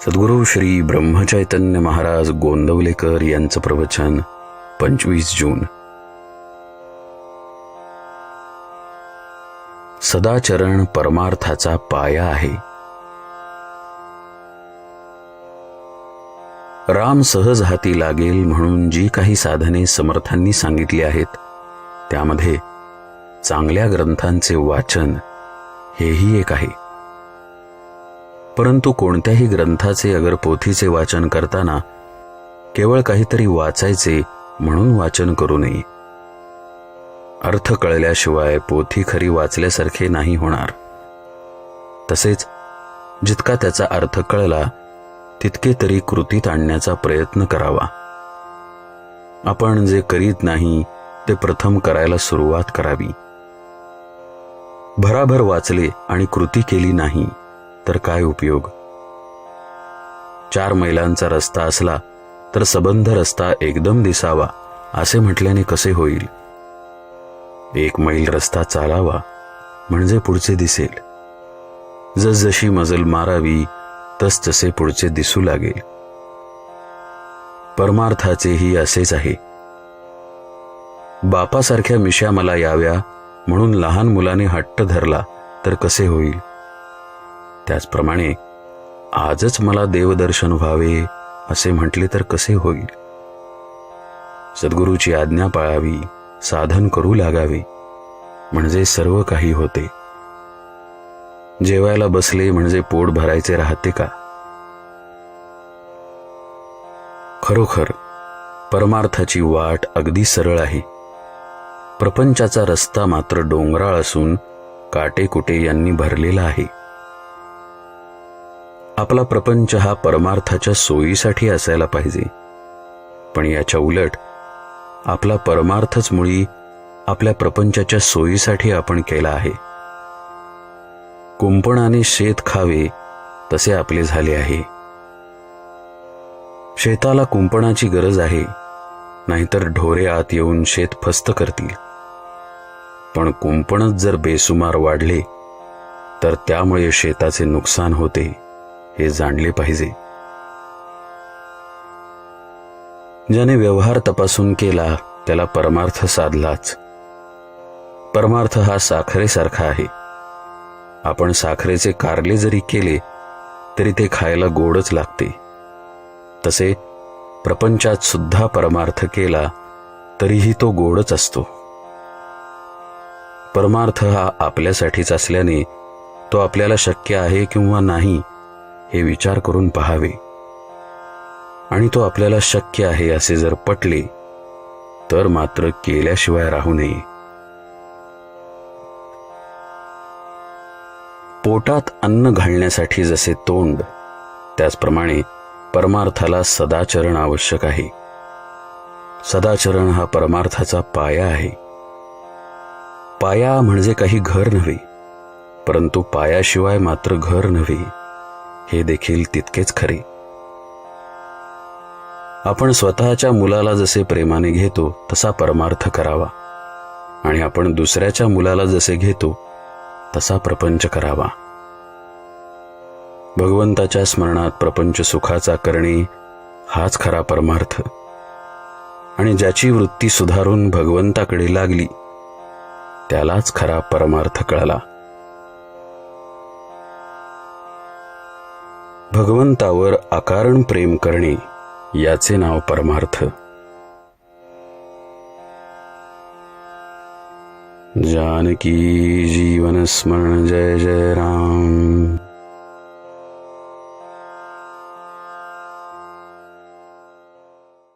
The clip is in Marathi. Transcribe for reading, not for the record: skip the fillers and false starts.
सद्गुरू श्री ब्रह्मचैतन्य महाराज गोंदवलेकर यांचं प्रवचन 25 जून. सदाचरण परमार्थाचा पाया आहे. राम सहज हाती लागेल म्हणून जी काही साधने समर्थांनी सांगितली आहेत त्यामध्ये चांगल्या ग्रंथांचे वाचन हेही एक आहे. परंतु कोणत्याही ग्रंथाचे अगर पोथीचे वाचन करताना केवळ काहीतरी वाचायचे म्हणून वाचन करू नये. अर्थ कळल्याशिवाय पोथी खरी वाचल्यासारखे नाही होणार. तसेच जितका त्याचा अर्थ कळला तितके तरी कृतीत आणण्याचा प्रयत्न करावा. आपण जे करीत नाही ते प्रथम करायला सुरुवात करावी. भराभर वाचले आणि कृती केली नाही तर काय उपयोग. 4 मैलांचा रस्ता असला तर सबंध रस्ता एकदम दिसावा असे म्हटल्याने कसे होईल. 1 मैल रस्ता चालावा म्हणजे पुढचे दिसेल. जसजशी मजल मारावी तसतसे पुढचे दिसू लागेल. परमार्थाचेही असेच आहे. बापासारख्या मिशा मला याव्या म्हणून लहान मुलाने हट्ट धरला तर कसे होईल. त्याचप्रमाणे आजच मला देवदर्शन व्हावे असे म्हटले तर कसे होईल. सद्गुरूची आज्ञा पाळावी, साधन करू लागावे म्हणजे सर्व काही होते. जेवायला बसले म्हणजे पोट भरायचे राहते का. खरोखर परमार्थाची वाट अगदी सरळ आहे. प्रपंचाचा रस्ता मात्र डोंगराळ असून काटेकुटे यांनी भरलेला आहे. आपला प्रपंच हा परमार्थाच्या सोयीसाठी असायला पाहिजे, पण याच्या उलट आपला परमार्थच मुळी आपल्या प्रपंचाच्या सोयीसाठी आपण केला आहे. कुंपणाने शेत खावे तसे आपले झाले आहे. शेताला कुंपणाची गरज आहे, नाहीतर ढोरे आत येऊन शेत फस्त करतील. पण कुंपणच जर बेसुमार वाढले तर त्यामुळे शेताचे नुकसान होते हे जाणले पाहिजे. ज्याने व्यवहार तपासून केला त्याला परमार्थ साधलाच. परमार्थ हा साखरेसारखा आहे. आपण साखरेचे कारले जरी केले तरी ते खायला गोडच लागते. तसे प्रपंचात सुद्धा परमार्थ केला तरीही तो गोडच असतो. परमार्थ हा आपल्यासाठीच असल्याने तो आपल्याला शक्य आहे किंवा नाही हे विचार करून पहावे. आणि तो आपल्याला शक्य आहे असे जर पटले तर मात्र केल्याशिवाय राहू नये. पोटात अन्न घालण्यासाठी जसे तोंड त्याचप्रमाणे परमार्थाला सदाचरण आवश्यक आहे. सदाचरण हा परमार्थाचा पाया आहे. पाया म्हणजे काही घर नव्हे, परंतु पायाशिवाय मात्र घर नव्हे हे देखील तितकेच खरे. आपण स्वतःच्या मुलाला जसे प्रेमाने घेतो तसा परमार्थ करावा आणि आपण दुसऱ्याच्या मुलाला जसे घेतो तसा प्रपंच करावा. भगवंताच्या स्मरणात प्रपंच सुखाचा करणे हाच खरा परमार्थ. आणि ज्याची वृत्ती सुधारून भगवंताकडे लागली त्यालाच खरा परमार्थ कळला. भगवंतावर अकारण प्रेम करणे याचे नाव परमार्थ. जानकी जीवन स्मरण जय जय राम.